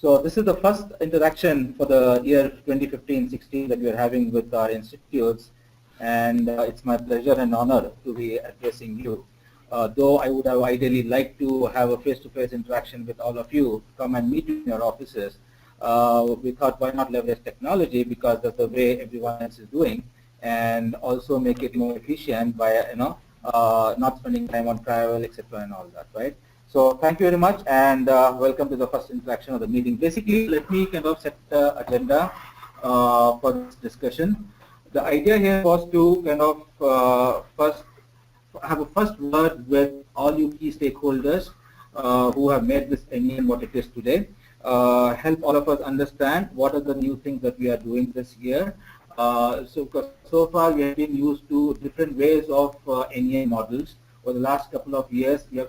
So this is the first interaction for the year 2015-16 that we are having with our institutes, and it's my pleasure and honor to be addressing you. Though I would have ideally liked to have a face-to-face interaction with all of you, come and meet in your offices. We thought, why not leverage technology, because that's the way everyone else is doing, and also make it more efficient by not spending time on travel, etc., and all that, right? So thank you very much, and welcome to the first interaction of the meeting. Basically, let me kind of set the agenda for this discussion. The idea here was to kind of first have a first word with all you key stakeholders who have made this NEN what it is today. Help all of us understand what are the new things that we are doing this year. So far we have been used to different ways of NEN models. Over the last couple of years, we've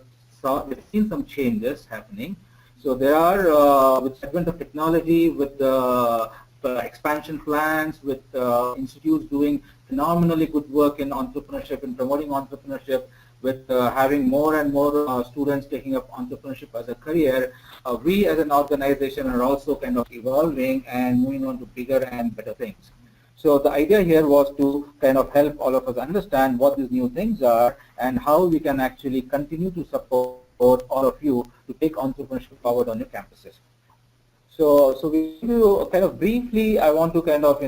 seen some changes happening. So there are, with the advent of technology, with expansion plans, with institutes doing phenomenally good work in entrepreneurship and promoting entrepreneurship, with having more and more students taking up entrepreneurship as a career, we as an organization are also kind of evolving and moving on to bigger and better things. So the idea here was to kind of help all of us understand what these new things are and how we can actually continue to support all of you to take entrepreneurship forward on your campuses. So we kind of briefly, I want to kind of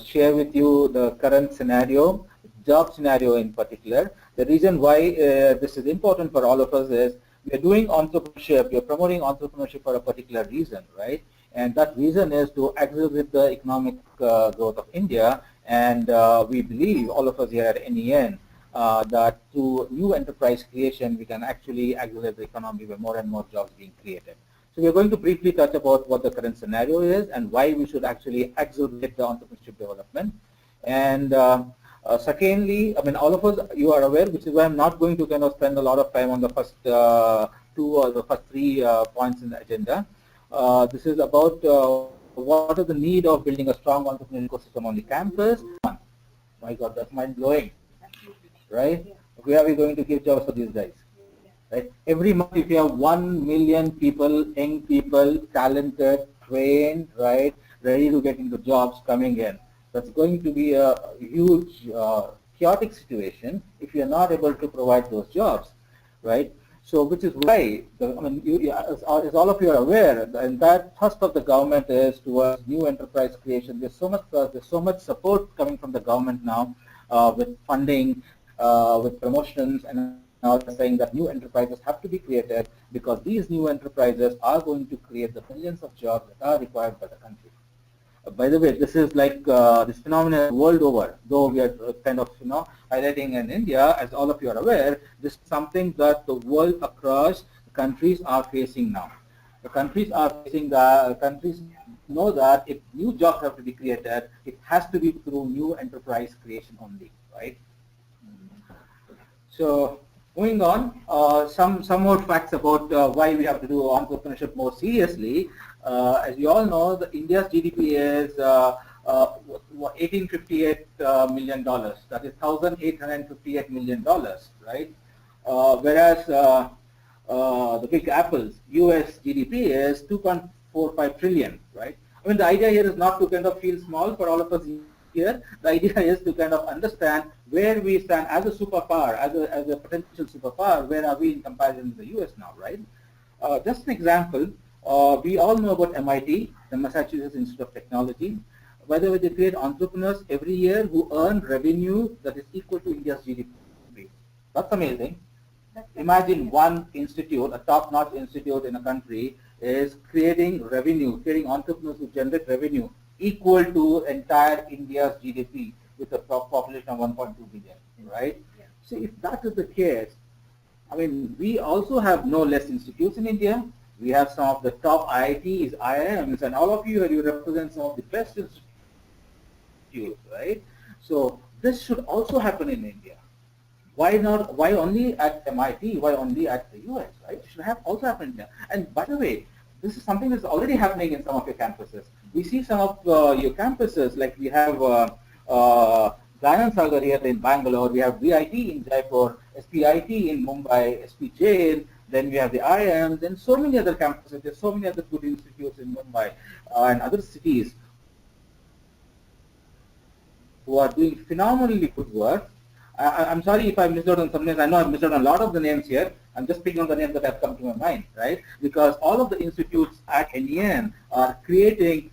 share with you the current scenario, job scenario in particular. The reason why this is important for all of us is we are doing entrepreneurship, we are promoting entrepreneurship for a particular reason, right? And that reason is to accelerate the economic growth of India, and we believe, all of us here at NEN, that through new enterprise creation, we can actually accelerate the economy by more and more jobs being created. So we are going to briefly touch about what the current scenario is and why we should actually accelerate the entrepreneurship development. And secondly, I mean, all of us, you are aware, which is why I'm not going to kind of spend a lot of time on the first two or the first three points in the agenda. This is about what is the need of building a strong entrepreneurial ecosystem on the campus. My God, that's mind-blowing, right? Where are we going to give jobs for these guys? Right? Every month, if you have 1 million people, young people, talented, trained, right, ready to get into jobs coming in, that's going to be a huge chaotic situation if you're not able to provide those jobs, right? So, which is why, as all of you are aware, the entire thrust of the government is towards new enterprise creation. There's so much support coming from the government now with funding, with promotions, and now saying that new enterprises have to be created because these new enterprises are going to create the millions of jobs that are required by the country. By the way, this is like this phenomenon world over, though we are kind of highlighting in India, as all of you are aware, this is something that the world across countries are facing now. The countries are facing countries know that if new jobs have to be created, it has to be through new enterprise creation only, right? So moving on, some more facts about why we have to do entrepreneurship more seriously. As you all know, India's GDP is $1858 million. That is $1,858 million, right? Whereas the big apples, US GDP is 2.45 trillion, right? I mean, the idea here is not to kind of feel small for all of us here. The idea is to kind of understand where we stand as a superpower, as a potential superpower. Where are we in comparison to the US now, right? Just an example, we all know about MIT, the Massachusetts Institute of Technology. By the way, they create entrepreneurs every year who earn revenue that is equal to India's GDP. That's amazing. Imagine one institute, a top-notch institute in a country, is creating revenue, creating entrepreneurs who generate revenue equal to entire India's GDP with a population of 1.2 billion, right? Yeah. So if that is the case, I mean, we also have no less institutes in India. We have some of the top IITs, IIMs, and all of you represent some of the best institutes, right? So this should also happen in India. Why not? Why only at MIT? Why only at the US, right? It should also happen in India. And by the way, this is something that's already happening in some of your campuses. We see some of your campuses, like we have Gyan Sagar here in Bangalore, we have VIT in Jaipur, SPIT in Mumbai, SPJ, then we have the IIMs, and so many other campuses. There's so many other good institutes in Mumbai and other cities who are doing phenomenally good work. I'm sorry if I missed out on some names. I know I've missed out on a lot of the names here. I'm just picking on the names that have come to my mind, right? Because all of the institutes at NEN are creating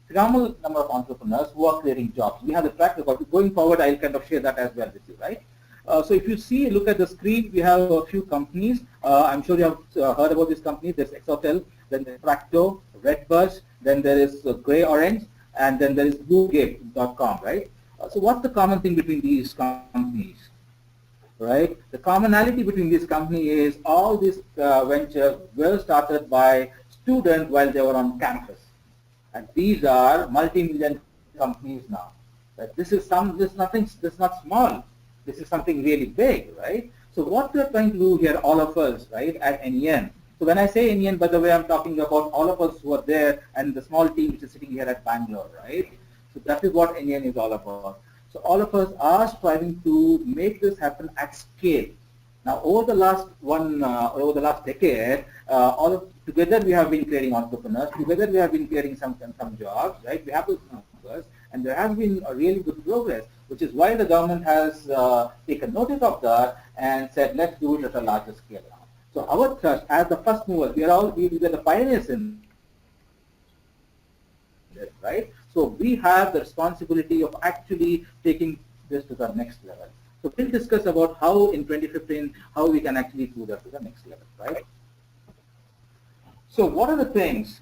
phenomenal number of entrepreneurs who are creating jobs. We have the track record. Going forward, I'll kind of share that as well with you, right? So if you see, look at the screen, we have a few companies. I'm sure you have heard about this company. There's Exotel, then there's Fracto, Redbus, then there is Gray Orange, and then there is BlueGate.com, right? So what's the common thing between these companies, right? The commonality between these companies is all these ventures were started by students while they were on campus. And these are multi-million companies now. Right? This is not small. This is something really big, right? So what we're trying to do here, all of us, right, at NEN. So when I say NEN, by the way, I'm talking about all of us who are there and the small team which is sitting here at Bangalore, right? So that is what NEN is all about. So all of us are striving to make this happen at scale. Now, over the last decade, together we have been creating entrepreneurs. Together we have been creating some jobs, right? We have those numbers, and there has been a really good progress, which is why the government has taken notice of that and said, let's do it at a larger scale now. So our trust, as the first movers, we are the pioneers in this, right? So we have the responsibility of actually taking this to the next level. So we'll discuss about how in 2015, how we can actually do that to the next level, right? So what are the things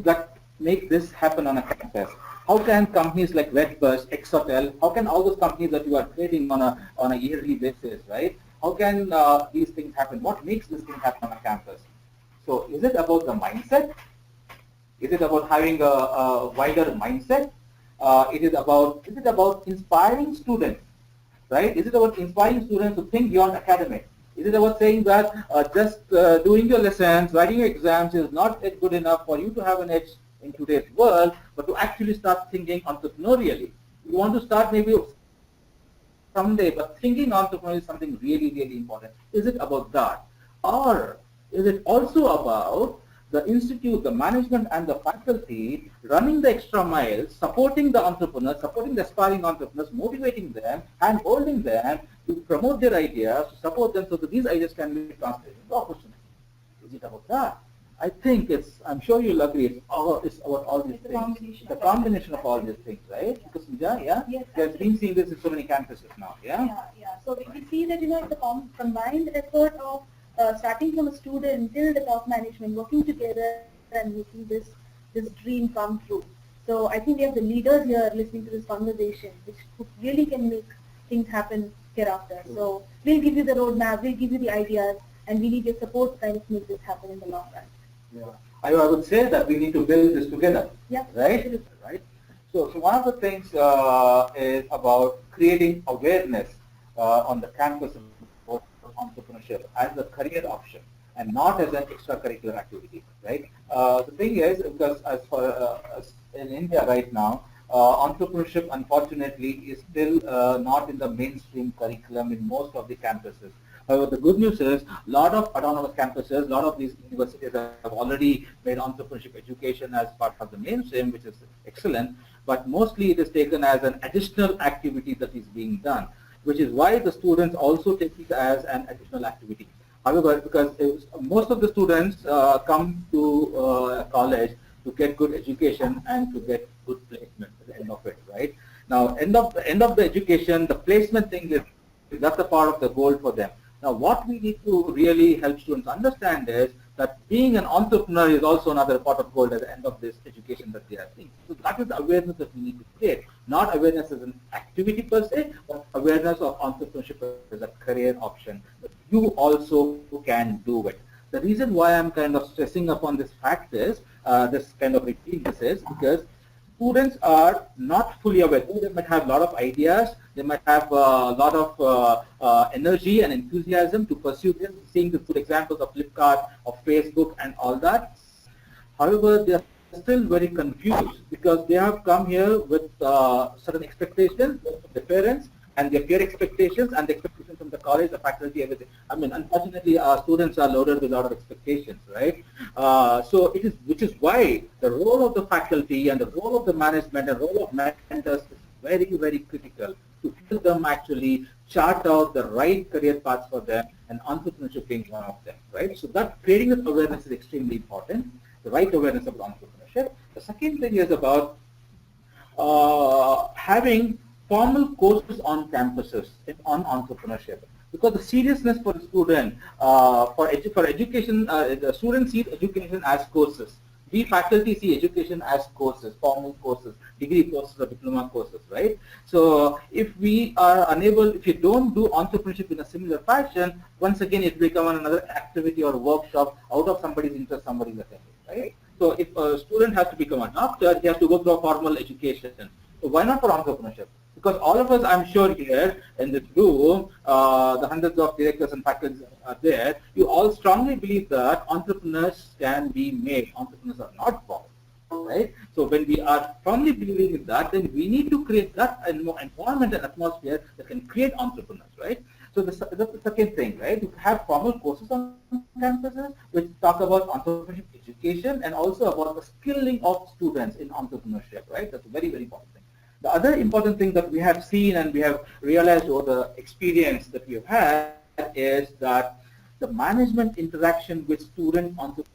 that make this happen on a campus? How can companies like Redbus, Exotel, how can all those companies that you are creating on a yearly basis, right? How can these things happen? What makes this thing happen on a campus? So is it about the mindset? Is it about having a wider mindset? Is it about inspiring students, right? Is it about inspiring students to think beyond academic? Is it about saying that just doing your lessons, writing your exams is not good enough for you to have an edge in today's world, but to actually start thinking entrepreneurially? You want to start maybe someday, but thinking entrepreneurially is something really, really important. Is it about that? Or is it also about the institute, the management and the faculty running the extra miles, supporting the entrepreneurs, supporting the aspiring entrepreneurs, motivating them and holding them to promote their ideas, to support them so that these ideas can be translated into opportunity? Is it about that? I think I'm sure you'll agree, it's about all these things. The combination of all these things, right? Because, yeah? Yes, We've been seeing this in so many campuses now, yeah? Yeah. So we see that, it's a combined effort of starting from a student till the top management, working together and making this dream come true. So I think we have the leaders here listening to this conversation, which really can make things happen hereafter. So we'll give you the roadmap, we'll give you the ideas, and we need your support to kind of make this happen in the long run. Yeah. I would say that we need to build this together, yeah, right? Absolutely. Right. So one of the things is about creating awareness on the campus of entrepreneurship as a career option and not as an extracurricular activity, right? The thing is, because as in India right now, entrepreneurship unfortunately is still not in the mainstream curriculum in most of the campuses. However, the good news is a lot of autonomous campuses, a lot of these universities have already made entrepreneurship education as part of the mainstream, which is excellent, but mostly it is taken as an additional activity that is being done, which is why the students also take it as an additional activity. However, because most of the students come to college to get good education and to get good placement at the end of it, right? Now, end of the education, the placement thing that's a part of the goal for them. Now, what we need to really help students understand is that being an entrepreneur is also another pot of gold at the end of this education that they are seeing. So that is the awareness that we need to create. Not awareness as an activity per se, but awareness of entrepreneurship as a career option. You also can do it. The reason why I'm kind of stressing upon this fact is, this kind of repeating this is because students are not fully aware. They might have a lot of ideas, they might have a lot of energy and enthusiasm to pursue this, seeing the good examples of Flipkart, of Facebook and all that. However, they are still very confused because they have come here with certain expectations from their parents, and their peer expectations and the expectations from the college, the faculty, everything. I mean, unfortunately, our students are loaded with a lot of expectations, right? So it is, which is why the role of the faculty and the role of the management and role of mentors is very, very critical to help them actually chart out the right career paths for them, and entrepreneurship being one of them, right? So that creating this awareness is extremely important, the right awareness about entrepreneurship. The second thing is about having formal courses on campuses on entrepreneurship, because the seriousness for the student, for education, the students see education as courses. We faculty see education as courses, formal courses, degree courses or diploma courses, right? So if we are unable, if you don't do entrepreneurship in a similar fashion, once again it becomes another activity or workshop out of somebody's interest, somebody's attending, right? So if a student has to become a doctor, he has to go through a formal education. So why not for entrepreneurship? Because all of us, I'm sure here in this room, the hundreds of directors and faculty are there, you all strongly believe that entrepreneurs can be made. Entrepreneurs are not born, right? So when we are firmly believing in that, then we need to create that environment and atmosphere that can create entrepreneurs, right? So that's the second thing, right? You have formal courses on campuses which talk about entrepreneurship education and also about the skilling of students in entrepreneurship, right? That's a very, very important thing. The other important thing that we have seen and we have realized over the experience that we have had is that the management interaction with student entrepreneurs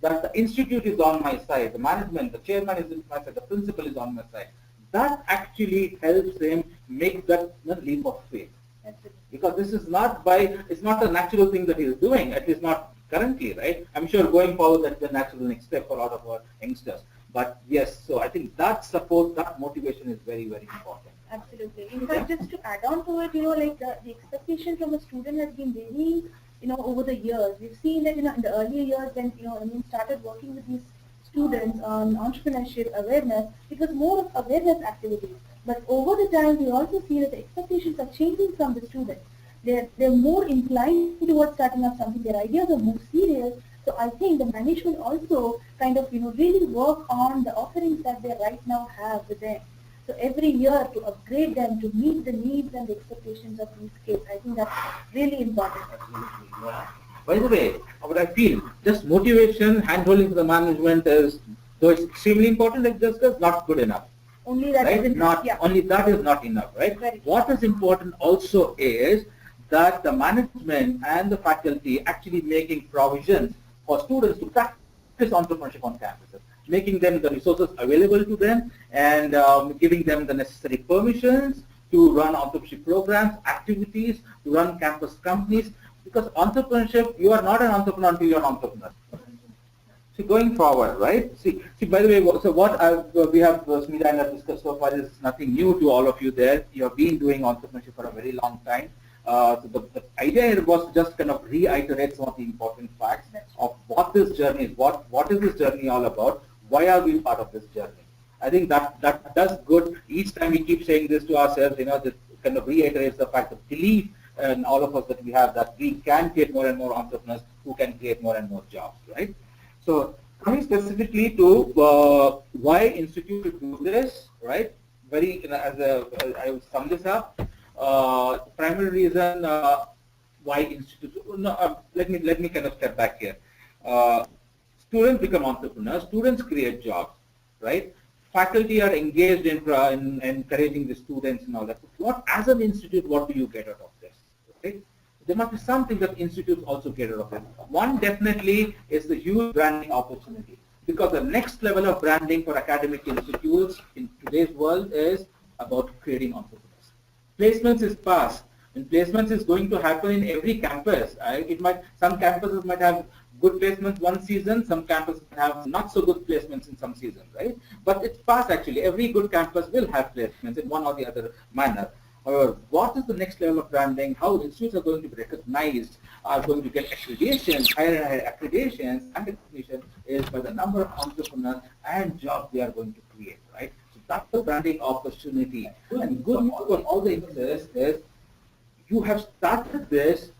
that the institute is on my side, the management, the chairman is on my side, the principal is on my side. That actually helps him make that leap of faith. Because this is not it's not a natural thing that he is doing, at least not currently, right? I'm sure going forward that's the natural next step for a lot of our youngsters. But yes, so I think that support, that motivation is very, very important. Absolutely. In fact, just to add on to it, like the expectation from a student has been varying, over the years. We've seen that, in the earlier years when, when we started working with these students on entrepreneurship awareness, it was more of awareness activities. But over the time, we also see that the expectations are changing from the students. They're more inclined towards starting up something. Their ideas are more serious. So I think the management also kind of, really work on the offerings that they right now have with them. So every year to upgrade them to meet the needs and the expectations of these kids. I think that's really important. Absolutely, yeah. By the way, what I feel, just motivation, hand-holding for the management is, though it's extremely important, it's just not good enough. Only that right? isn't, not, yeah. Only that is not enough, right? Very what is important also is that the management and the faculty actually making provisions for students to practice entrepreneurship on campuses, making them the resources available to them, and giving them the necessary permissions to run entrepreneurship programs, activities, to run campus companies. Because entrepreneurship, you are not an entrepreneur until you are an entrepreneur. See, going forward, right? See. By the way, so what we have, Smita and I have discussed so far is nothing new to all of you there. You have been doing entrepreneurship for a very long time. So the idea here was just kind of reiterate some of the important facts of what this journey is. What is this journey all about? Why are we part of this journey? I think that does good. Each time we keep saying this to ourselves, this kind of reiterates the fact, the belief in all of us that we have, that we can create more and more entrepreneurs who can create more and more jobs, right? So coming specifically to why Institute should do this, right? Very, I will sum this up. Primary reason why Institute. No, let me kind of step back here. Students become entrepreneurs. Students create jobs, right? Faculty are engaged in encouraging the students and all that. What, as an institute, what do you get out of this? Right? There must be something that institutes also get out of it. One definitely is the huge branding opportunity, because the next level of branding for academic institutes in today's world is about creating entrepreneurs. Placements is past, and placements is going to happen in every campus. Some campuses might have good placements one season, some campuses have not so good placements in some seasons, right? But it's past actually. Every good campus will have placements in one or the other manner. However, what is the next level of branding? How institutes are going to be recognized, are going to get accreditations, higher and higher accreditations and recognition is by the number of entrepreneurs and jobs they are going to create, right? So that's the branding opportunity. And good news for all the investors is you have started this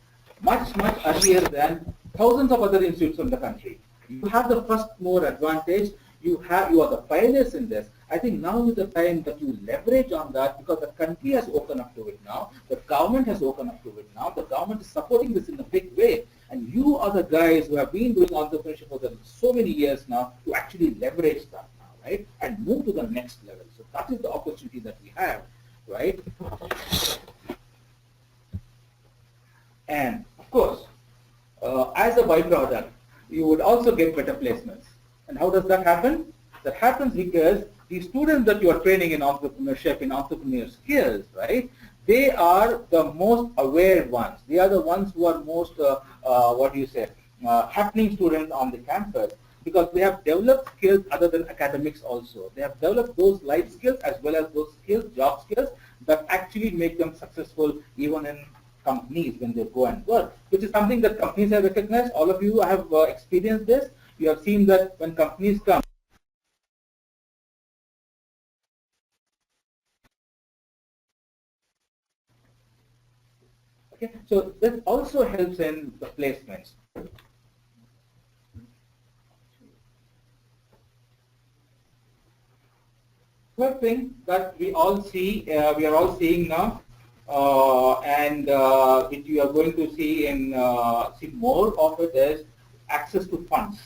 much earlier than thousands of other institutes in the country. You have the first mover advantage. You are the pioneers in this. I think now is the time that you leverage on that, because the country has opened up to it now. The government has opened up to it now. The government is supporting this in a big way. And you are the guys who have been doing entrepreneurship for so many years now to actually leverage that now, right? And move to the next level. So that is the opportunity that we have, right? And of course, as a byproduct, you would also get better placements. And how does that happen? That happens because the students that you are training in entrepreneurship, in entrepreneurial skills, right? They are the most aware ones. They are the ones who are most, happening students on the campus, because they have developed skills other than academics also. They have developed those life skills as well as those skills, job skills, that actually make them successful even in companies when they go and work, which is something that companies have recognized. All of you have experienced this. You have seen that when companies come, okay, so this also helps in the placements. Third thing that we all see, we are all seeing now, which you are going to see see more of it, is access to funds.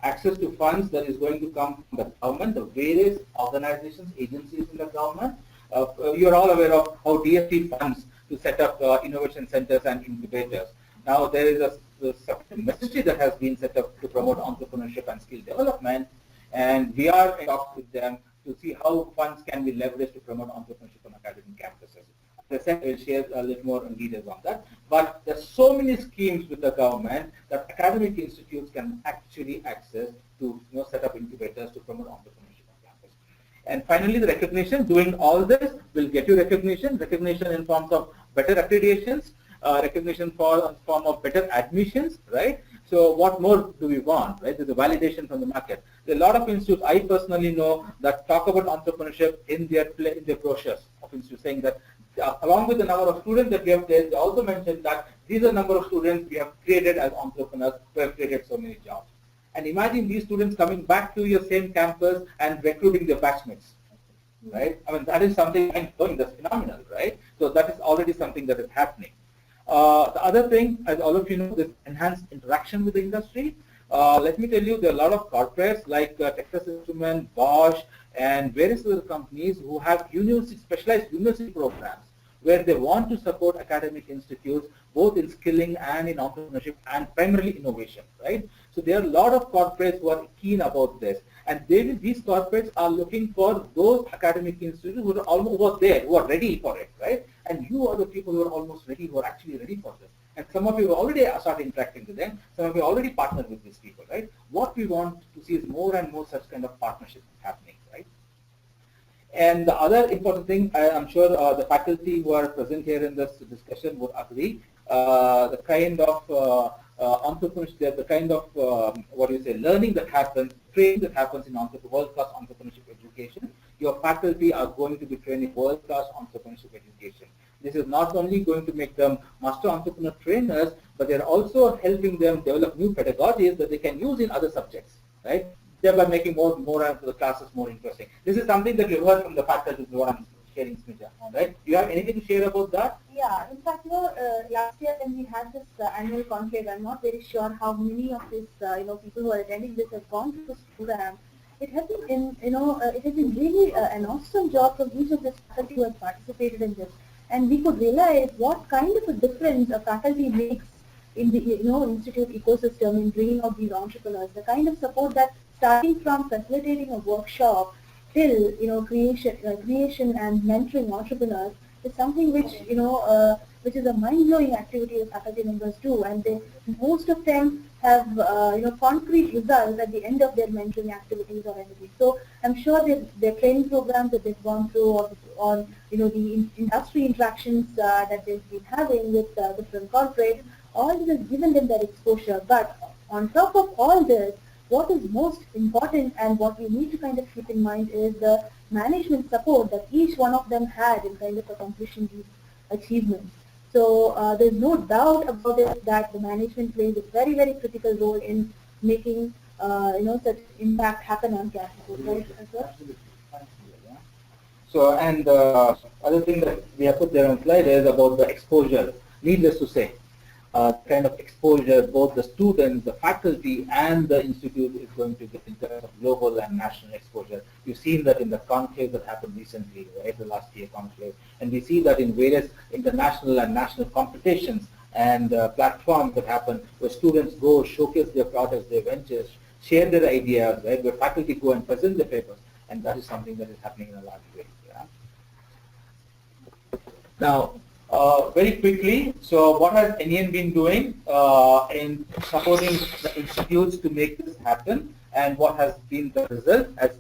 Access to funds that is going to come from the government, the various organizations, agencies in the government. You are all aware of how DFT funds to set up innovation centers and incubators. Now there is a ministry that has been set up to promote entrepreneurship and skill development, and we are in talks with them to see how funds can be leveraged to promote entrepreneurship on academic campuses. As I said, I will share a little more details on that. But there's so many schemes with the government that academic institutes can actually access to set up incubators to promote entrepreneurship on campus. And finally, the recognition. Doing all this will get you recognition. Recognition in forms of better accreditations, recognition in form of better admissions, right? So what more do we want, right? There's a validation from the market. There are a lot of institutes I personally know that talk about entrepreneurship in their brochures of institutes, saying that along with the number of students that we have there, they also mentioned that these are the number of students we have created as entrepreneurs who have created so many jobs. And imagine these students coming back to your same campus and recruiting their batchmates, right? I mean, that is something mind-blowing, that's phenomenal, right? So that is already something that is happening. The other thing, as all of you know, is enhanced interaction with the industry. Let me tell you, there are a lot of corporates like Texas Instruments, Bosch, and various other companies who have specialized university programs where they want to support academic institutes both in skilling and in entrepreneurship and primarily innovation, right? So there are a lot of corporates who are keen about this, and these corporates are looking for those academic institutes who are almost there, who are ready for it, right? And you are the people who are almost ready, who are actually ready for this. And some of you already started interacting with them. Some of you already partnered with these people, right? What we want to see is more and more such kind of partnerships happening, right? And the other important thing, I'm sure the faculty who are present here in this discussion would agree, the kind of entrepreneurship, the kind of learning that happens, training that happens in world-class entrepreneurship education. Your faculty are going to be training world-class entrepreneurship education. This is not only going to make them master entrepreneur trainers, but they're also helping them develop new pedagogies that they can use in other subjects, right? Thereby making more of the classes more interesting. This is something that you heard from the faculty, is what I'm sharing, Smita, right? Do you have anything to share about that? Yeah, in fact, last year when we had this annual conclave, I'm not very sure how many of these, people who are attending this have gone through this program. It has been, it has been really an awesome job from each of the faculty who has participated in this, and we could realize what kind of a difference a faculty makes in the institute ecosystem in bringing out these entrepreneurs. The kind of support that, starting from facilitating a workshop till creation and mentoring entrepreneurs, is something which which is a mind-blowing activity the faculty members do, and most of them have concrete results at the end of their mentoring activities or anything. So I'm sure their training programs that they've gone through, or on the industry interactions that they've been having with different corporates. All this has given them that exposure. But on top of all this, what is most important and what we need to kind of keep in mind is the management support that each one of them had in kind of accomplishing these achievements. So there's no doubt about it that the management plays a very, very critical role in making such impact happen on campuses, right? Absolutely. Yeah. So, and other thing that we have put there on slide is about the exposure. Needless to say, kind of exposure both the students, the faculty, and the institute is going to get in terms of global and national exposure. You've seen that in the conclave that happened recently, right, the last year conclave, and we see that in various international and national competitions and platforms that happen where students go showcase their products, their ventures, share their ideas, right, where faculty go and present their papers, and that is something that is happening in a large way. Yeah. Now, very quickly, so what has NEN been doing in supporting the institutes to make this happen, and what has been the result, as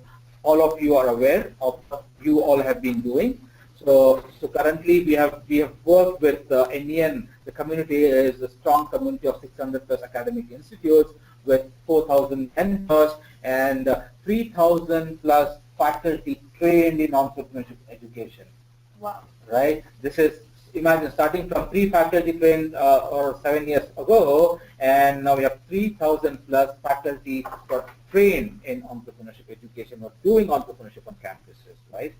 all of you are aware of what you all have been doing. So currently we have worked with NEN. The community is a strong community of 600 plus academic institutes with 4,000 mentors and 3,000 plus faculty trained in entrepreneurship education. Wow. Right? This is, imagine, starting from 3 faculty trained or 7 years ago, and now we have 3,000 plus faculty who are trained in entrepreneurship education or doing entrepreneurship on campuses, right?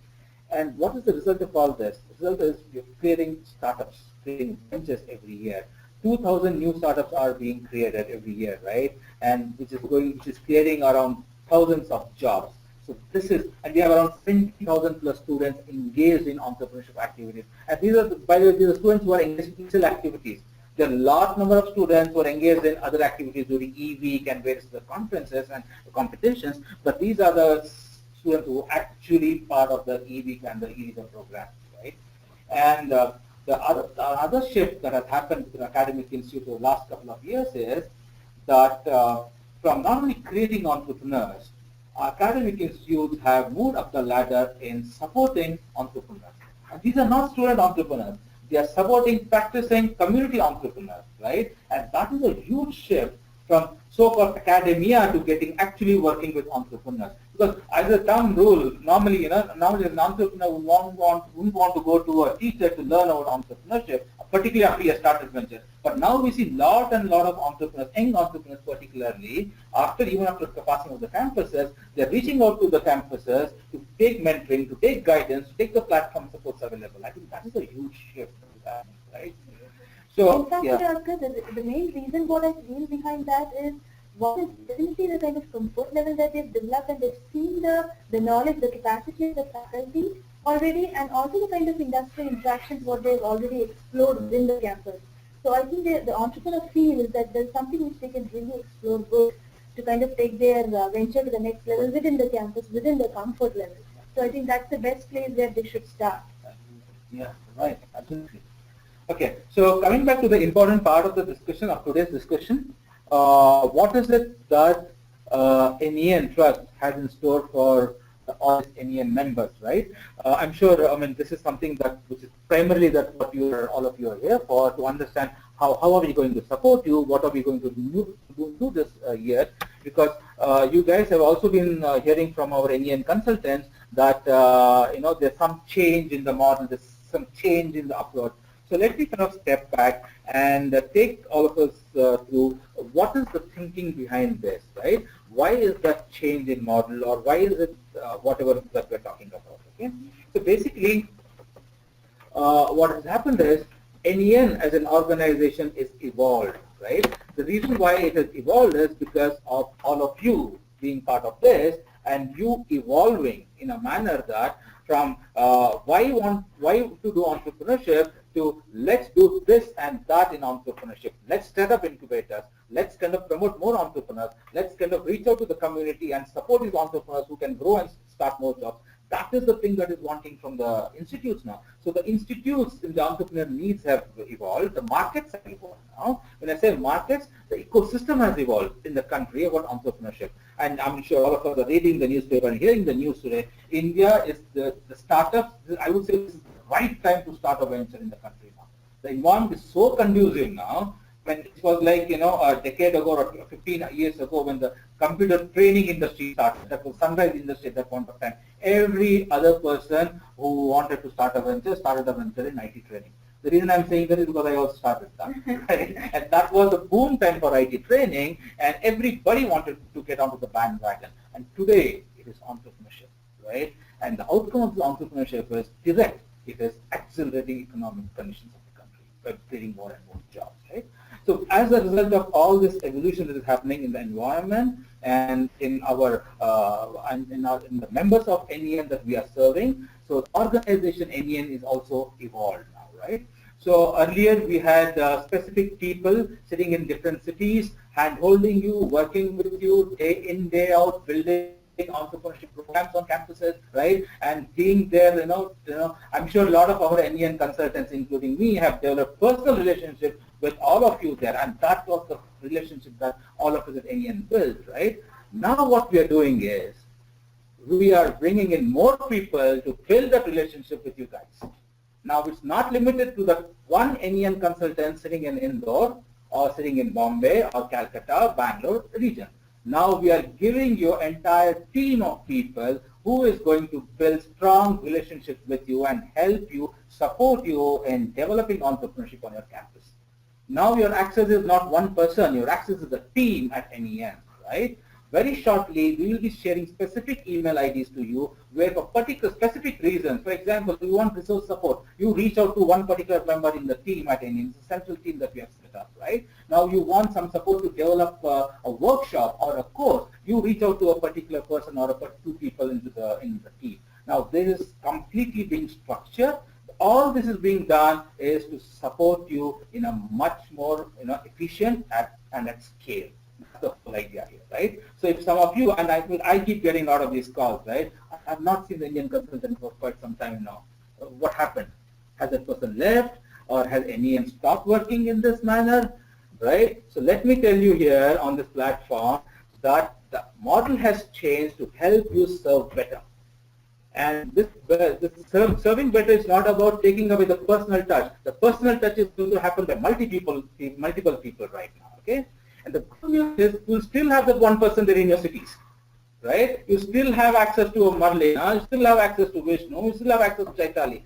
And what is the result of all this? The result is we're creating startups, creating ventures every year. 2,000 new startups are being created every year, right? And which is creating around thousands of jobs. So this is, and we have around 20,000 plus students engaged in entrepreneurship activities. And these are, by the way, these are students who are engaged in digital activities. There are a large number of students who are engaged in other activities during E-Week and various other conferences and competitions, but these are the students who are actually part of the E-Week and the E-Leader program, right? And the other shift that has happened in academic institutes over the last couple of years is that from not only creating entrepreneurs, academic institutes have moved up the ladder in supporting entrepreneurs. And these are not student entrepreneurs. They are supporting practicing community entrepreneurs, right? And that is a huge shift from so-called academia to getting actually working with entrepreneurs. Because as a thumb rule, normally, nowadays an entrepreneur wouldn't want to go to a teacher to learn about entrepreneurship, particularly after he has started venture. But now we see lot and lot of entrepreneurs, young entrepreneurs particularly, even after passing of the campuses, they're reaching out to the campuses to take mentoring, to take guidance, to take the platform supports available. I think that is a huge shift, right? So, in fact, yeah. the main reason what I feel behind that is one is definitely the kind of comfort level that they've developed, and they've seen the knowledge, the capacity of the faculty already, and also the kind of industry interactions what they've already explored within the campus. So I think the entrepreneur feels that there's something which they can really explore good to kind of take their venture to the next level within the campus, within the comfort level. So I think that's the best place where they should start. Yeah, right, absolutely. Okay, so coming back to the important part of the discussion, of today's discussion, what is it that NEN Trust has in store for all NEN members, right? I'm sure, I mean, this is something which is primarily what all of you are here for, to understand how are we going to support you, what are we going to do this year, because you guys have also been hearing from our NEN consultants that, there's some change in the model, there's some change in the approach. So let me kind of step back and take all of us through what is the thinking behind this, right? Why is that change in model, or why is it whatever that we're talking about, okay? So basically, what has happened is NEN as an organization is evolved, right? The reason why it has evolved is because of all of you being part of this and you evolving in a manner that from why to do entrepreneurship to let's do this and that in entrepreneurship. Let's set up incubators. Let's kind of promote more entrepreneurs. Let's kind of reach out to the community and support these entrepreneurs who can grow and start more jobs. That is the thing that is wanting from the institutes now. So the institutes in the entrepreneur needs have evolved, the markets have evolved now. When I say markets, the ecosystem has evolved in the country about entrepreneurship. And I'm sure all of us are reading the newspaper and hearing the news today. India is the startups, I would say this is the right time to start a venture in the country now. The environment is so conducive now. When it was like, a decade ago or 15 years ago when the computer training industry started, that was sunrise industry at that point of time. Every other person who wanted to start a venture started a venture in IT training. The reason I'm saying that is because I also started that, right? And that was the boom time for IT training, and everybody wanted to get onto the bandwagon. And today it is entrepreneurship, right? And the outcome of the entrepreneurship is direct. It is accelerating economic conditions of the country by creating more and more jobs, right? So as a result of all this evolution that is happening in the environment and in our in the members of NEN that we are serving, so the organization NEN is also evolved now, right? So earlier we had specific people sitting in different cities, hand-holding you, working with you day in, day out, building entrepreneurship programs on campuses, right? And being there, I'm sure a lot of our NEN consultants, including me, have developed personal relationships with all of you there, and that was the relationship that all of us at NEN built, right? Now what we are doing is we are bringing in more people to build that relationship with you guys. Now it's not limited to the one NEN consultant sitting in Indore or sitting in Bombay or Calcutta, Bangalore region. Now we are giving you an entire team of people who is going to build strong relationships with you and help you, support you in developing entrepreneurship on your campus. Now your access is not one person, your access is a team at NEN, right? Very shortly, we will be sharing specific email IDs to you where for particular specific reasons, for example, you want resource support, you reach out to one particular member in the team at NEN, it's a central team that we have set up, right? Now you want some support to develop a workshop or a course, you reach out to a particular person or two people in the team. Now this is completely being structured. All this is being done is to support you in a much more efficient and at scale. That's the whole idea here, right? So if some of you, and I keep getting a lot of these calls, right? I have not seen the Indian consultant for quite some time now. What happened? Has that person left, or has NEN stopped working in this manner, right? So let me tell you here on this platform that the model has changed to help you serve better. And this serving better is not about taking away the personal touch. The personal touch is going to happen by multiple people right now, okay? And the good news is you still have that one person there in your cities, right? You still have access to a Marlena, you still have access to Vishnu, you still have access to Chaitali.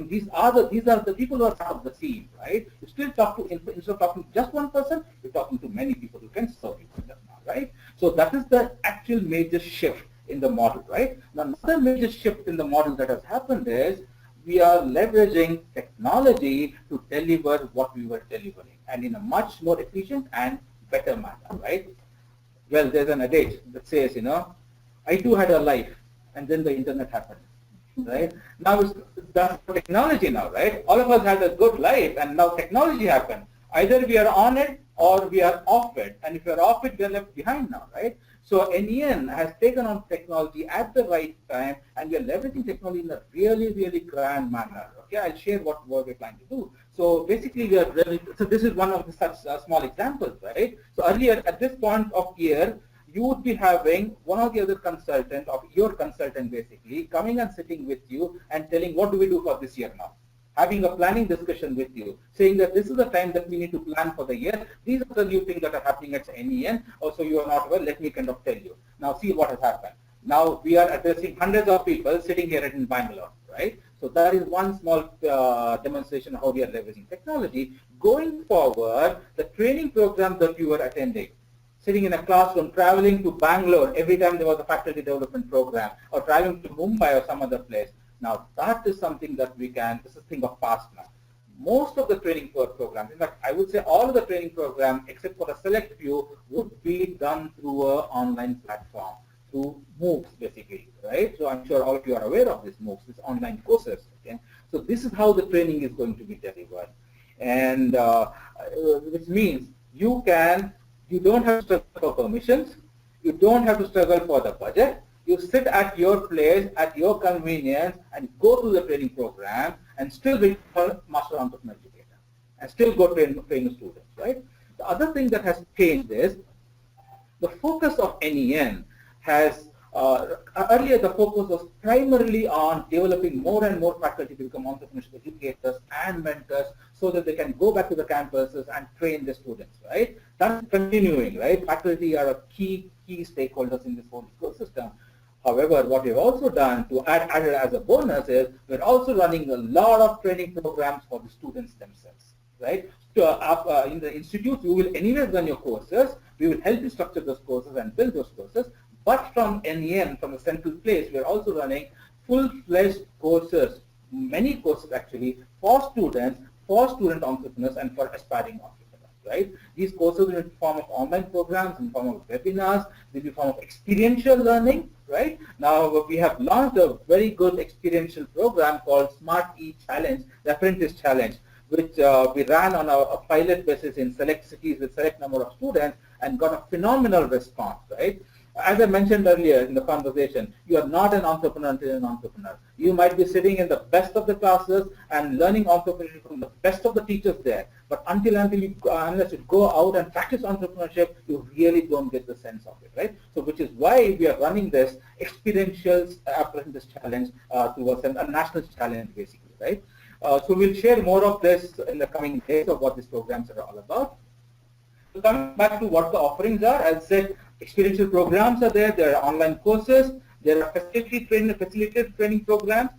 These are the people who are part of the team, right? You still talk to, instead of talking to just one person, you're talking to many people who can serve you now, right? So that is the actual major shift in the model, right? Now, another major shift in the model that has happened is we are leveraging technology to deliver what we were delivering, and in a much more efficient and better manner, right? Well, there's an adage that says, I too had a life, and then the internet happened, right? Now that's technology now, right? All of us had a good life, and now technology happened. Either we are on it or we are off it, and if we are off it, we are left behind now, right? So NEN has taken on technology at the right time, and we are leveraging technology in a really, really grand manner. Okay, I'll share what we're planning to do. So basically, we are really, so this is one of the such small examples, right? So earlier, at this point of year, you would be having one or the other consultant of your consultant basically coming and sitting with you and telling what do we do for this year now. Having a planning discussion with you, saying that this is the time that we need to plan for the year. These are the new things that are happening at NEN. Also, you are not well, let me kind of tell you. Now, see what has happened. Now, we are addressing hundreds of people sitting here in Bangalore, right? So that is one small demonstration of how we are leveraging technology. Going forward, the training program that you were attending, sitting in a classroom, traveling to Bangalore every time there was a faculty development program, or traveling to Mumbai or some other place. Now that is something that we can, this is a thing of past now. Most of the training programs, in fact, I would say all of the training programs, except for a select few, would be done through an online platform, through MOOCs basically, right? So I'm sure all of you are aware of these MOOCs, these online courses, okay? So this is how the training is going to be delivered. And which means you don't have to struggle for permissions, you don't have to struggle for the budget, You sit at your place, at your convenience, and go through the training program and still become a master entrepreneur educator and still go train students, right? The other thing that has changed is the focus of NEN has, earlier the focus was primarily on developing more and more faculty to become entrepreneurship educators and mentors so that they can go back to the campuses and train the students, right? That's continuing, right? Faculty are a key stakeholders in this whole ecosystem. However, what we've also done to add as a bonus is we're also running a lot of training programs for the students themselves, right? So, in the institute, you will anyways run your courses. We will help you structure those courses and build those courses. But from NEN, from a central place, we're also running full-fledged courses, many courses actually, for students, for student entrepreneurs, and for aspiring entrepreneurs, right? These courses will be in the form of online programs, in the form of webinars, will be in the form of experiential learning, right? Now, we have launched a very good experiential program called Smart E-Challenge, the Apprentice Challenge, which we ran on a pilot basis in select cities with select number of students and got a phenomenal response, right? As I mentioned earlier in the conversation, you are not an entrepreneur until you're an entrepreneur. You might be sitting in the best of the classes and learning entrepreneurship from the best of the teachers there, but unless you go out and practice entrepreneurship, you really don't get the sense of it, right? So, which is why we are running this experiential apprentice challenge towards a national challenge, basically, right? So we'll share more of this in the coming days of what these programs are all about. So coming back to what the offerings are, as I said, experiential programs are there are online courses, there are facilitated training programs.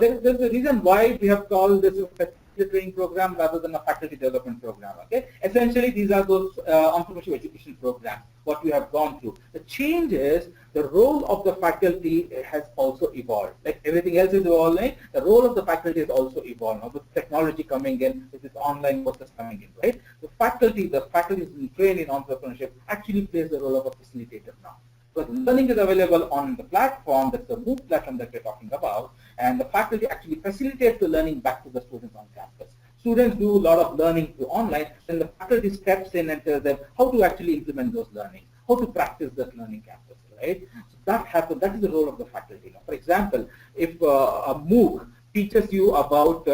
There's a reason why we have called this a facilitated training program rather than a faculty development program, okay? Essentially, these are those entrepreneurship education programs, what we have gone through. The change is the role of the faculty has also evolved. Like everything else is evolving, the role of the faculty is also evolved. Now, with technology coming in, with this online courses coming in, right? The faculty is trained in entrepreneurship actually plays the role of a facilitator now. But learning is available on the platform, that's the MOOC platform that we're talking about, and the faculty actually facilitates the learning back to the students on campus. Students do a lot of learning through online, and the faculty steps in and tells them how to actually implement those learning, how to practice that learning campus, right? So that happens, that is the role of the faculty. Now, for example, if a MOOC teaches you about,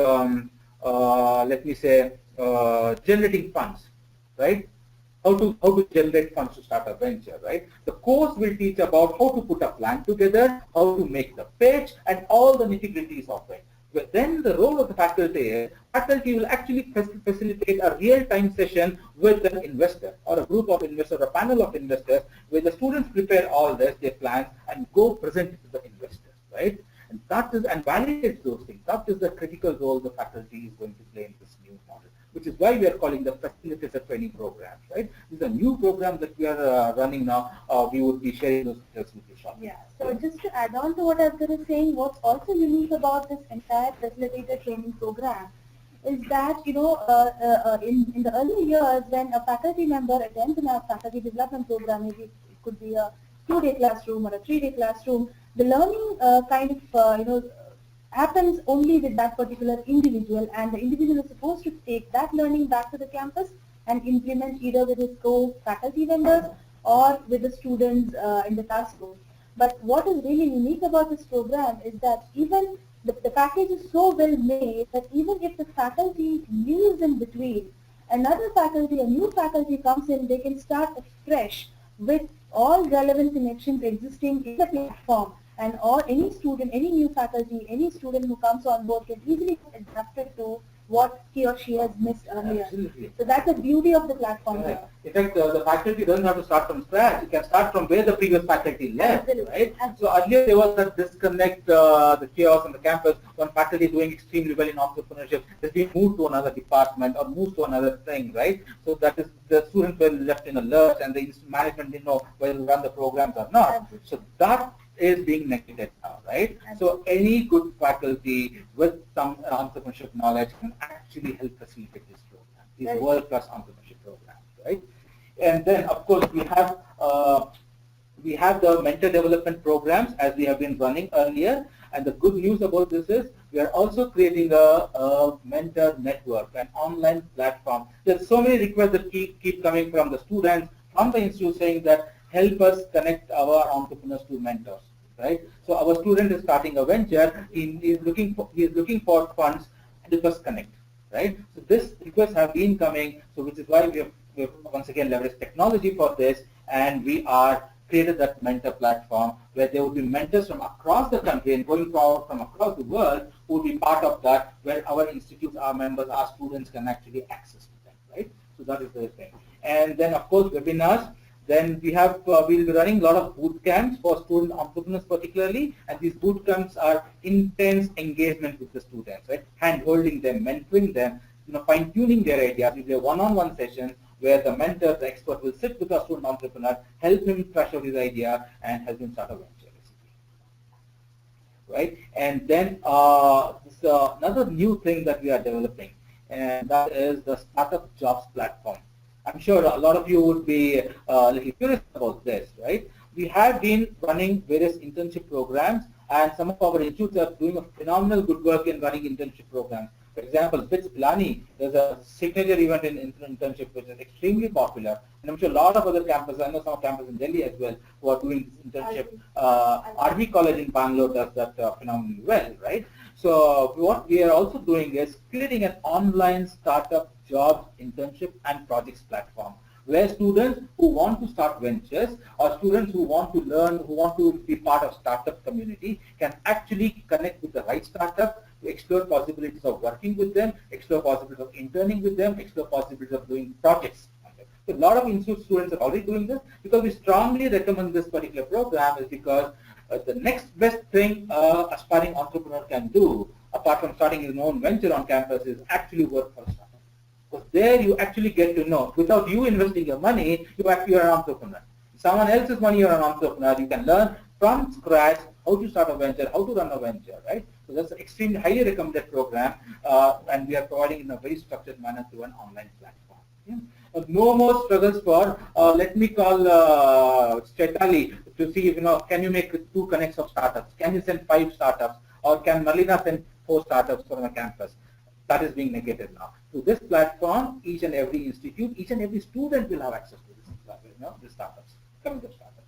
let me say, generating funds, right? How to generate funds to start a venture, right? The course will teach about how to put a plan together, how to make the pitch, and all the nitty-gritties of it. But then the role of the faculty will actually facilitate a real-time session with an investor or a group of investors or a panel of investors where the students prepare all this, their plans, and go present it to the investors, right? And that is, and validates those things. That is the critical role the faculty is going to play in this new model, which is why we are calling the facilitator training programs, right? These are new programs that we are running now. We would be sharing those details with you shortly. Yeah, so just to add on to what Abdul is saying, what's also unique about this entire facilitator training program is that, you know, in the early years when a faculty member attends in our faculty development program, maybe it could be a 2-day classroom or a 3-day classroom, the learning happens only with that particular individual, and the individual is supposed to take that learning back to the campus and implement either with his co-faculty members or with the students in the classroom. But what is really unique about this program is that even the package is so well made that even if the faculty leaves in between, a new faculty comes in, they can start afresh with all relevant connections existing in the platform, and any student, any new faculty, any student who comes on board can easily get adapted to what he or she has missed earlier. Absolutely. So that's the beauty of the platform. Yeah. In fact, the faculty doesn't have to start from scratch. It can start from where the previous faculty left, right? Absolutely. So earlier there was that disconnect, the chaos on the campus. One faculty doing extremely well in entrepreneurship has been moved to another department or moved to another thing, right? So that is, the students were left in a lurch, and the management didn't know whether to run the programs or not. Absolutely. So that is being neglected now, right? Absolutely. So any good faculty with some entrepreneurship knowledge can actually help facilitate this program, these world-class entrepreneurship programs, right? And then, of course, we have the mentor development programs as we have been running earlier. And the good news about this is we are also creating a mentor network, an online platform. There's so many requests that keep coming from the students, from the institute, saying that help us connect our entrepreneurs to mentors, right? So our student is starting a venture, he is looking for funds, help us connect, right? So this requests have been coming, so which is why we have once again leveraged technology for this, and we are created that mentor platform where there will be mentors from across the country and going forward from across the world who will be part of that, where our institutes, our members, our students can actually access to them, right? So that is the thing. And then of course webinars. Then we have we'll be running a lot of boot camps for student entrepreneurs particularly, and these boot camps are intense engagement with the students, right? Hand holding them, mentoring them, fine tuning their ideas. We do one-on-one sessions where the mentor, the expert will sit with a student entrepreneur, help him thrash out his idea and help him start a venture, basically. Right? And then this, another new thing that we are developing, and that is the startup jobs platform. I'm sure a lot of you would be a little curious about this, right? We have been running various internship programs, and some of our institutes are doing a phenomenal good work in running internship programs. For example, BITS Pilani, there's a signature event in internship which is extremely popular, and I'm sure a lot of other campuses, I know some campuses in Delhi as well, who are doing this internship. RV College in Bangalore does that phenomenally well, right? So what we are also doing is creating an online startup jobs, internship and projects platform where students who want to start ventures or students who want to learn, who want to be part of startup community can actually connect with the right startup, to explore possibilities of working with them, explore possibilities of interning with them, explore possibilities of doing projects. So a lot of institute students are already doing this. Because we strongly recommend this particular program is because the next best thing aspiring entrepreneur can do, apart from starting his own venture on campus, is actually work for a startup. Because there you actually get to know, without you investing your money, you are an entrepreneur. Someone else's money, you're an entrepreneur. You can learn from scratch how to start a venture, how to run a venture, right? So that's an extremely highly recommended program, and we are providing in a very structured manner through an online platform. Yeah. No more struggles for, let me call Chetali to see if, can you make 2 connects of startups? Can you send 5 startups? Or can Malina send 4 startups from a campus? That is being negated now. To this platform, each and every institute, each and every student will have access to these startups, coming to startups.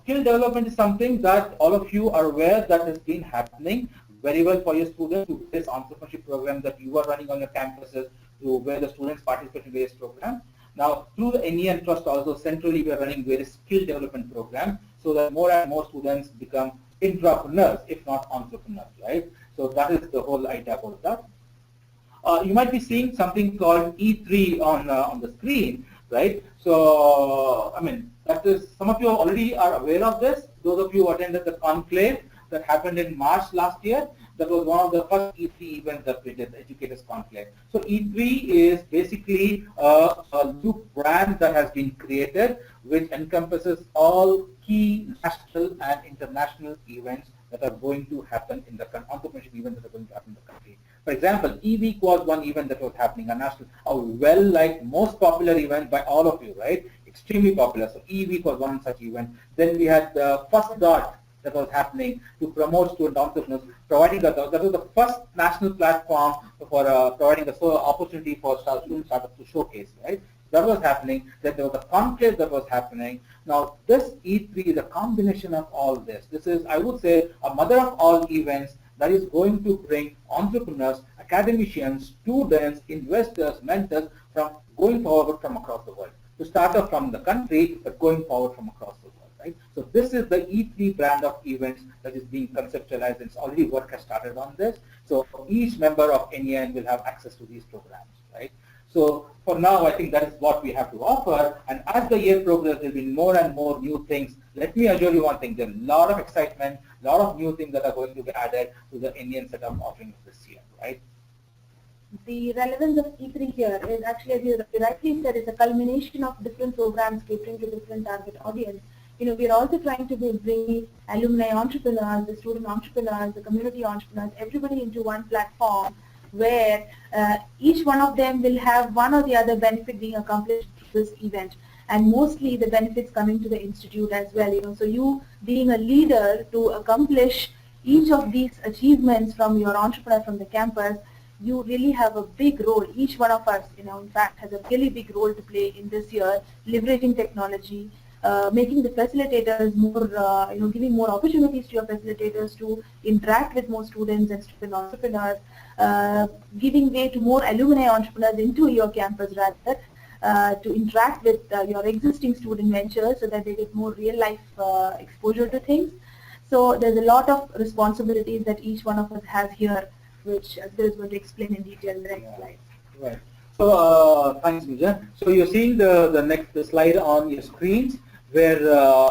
Skill development is something that all of you are aware that has been happening very well for your students through this entrepreneurship program that you are running on your campuses, to where the students participate in various programs. Now, through the NEN Trust also, centrally we are running various skill development programs so that more and more students become intrapreneurs, if not entrepreneurs, right? So that is the whole idea about that. You might be seeing something called E3 on the screen, right? So, I mean, that is, some of you already are aware of this. Those of you who attended the conclave that happened in March last year, that was one of the first E3 events that we did, the Educators Conclave. So E3 is basically a new brand that has been created, which encompasses all key national and international events that are going to happen in the entrepreneurship events that are going to happen in the country. For example, E-Week was one event that was happening, a well-liked, most popular event by all of you, right? Extremely popular. So E-Week was one such event. Then we had the First Dot that was happening to promote student entrepreneurs, providing that was the first national platform for providing the opportunity for student startups to showcase, right? That was happening. Then there was a conclave that was happening. Now this E3 is a combination of all this. This is, I would say, a mother of all events that is going to bring entrepreneurs, academicians, students, investors, mentors from going forward from across the world. To start off from the country, but going forward from across the world. Right? So this is the E3 brand of events that is being conceptualized, and it's already work has started on this. So each member of NEN will have access to these programs, right? So for now, I think that is what we have to offer. And as the year progresses, there will be more and more new things. Let me assure you one thing: there's a lot of excitement, a lot of new things that are going to be added to the NEN setup offerings this year, right? The relevance of E3 here is actually, as you rightly said, it's a culmination of different programs catering to different target audience. We are also trying to bring alumni entrepreneurs, the student entrepreneurs, the community entrepreneurs, everybody into one platform where each one of them will have one or the other benefit being accomplished through this event, and mostly the benefits coming to the institute as well. So you being a leader to accomplish each of these achievements from your entrepreneur from the campus, you really have a big role. Each one of us, in fact, has a really big role to play in this year, leveraging technology, making the facilitators more, giving more opportunities to your facilitators to interact with more students and student entrepreneurs, giving way to more alumni entrepreneurs into your campus rather, to interact with your existing student ventures so that they get more real life exposure to things. So there's a lot of responsibilities that each one of us has here, which Asghar is going to explain in detail in the next slide. Right. So thanks, Mija. So you're seeing the next slide on your screens, where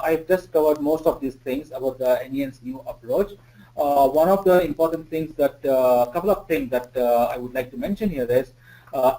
I've just covered most of these things about the NEN's new approach. One of the important things that, a couple of things that I would like to mention here is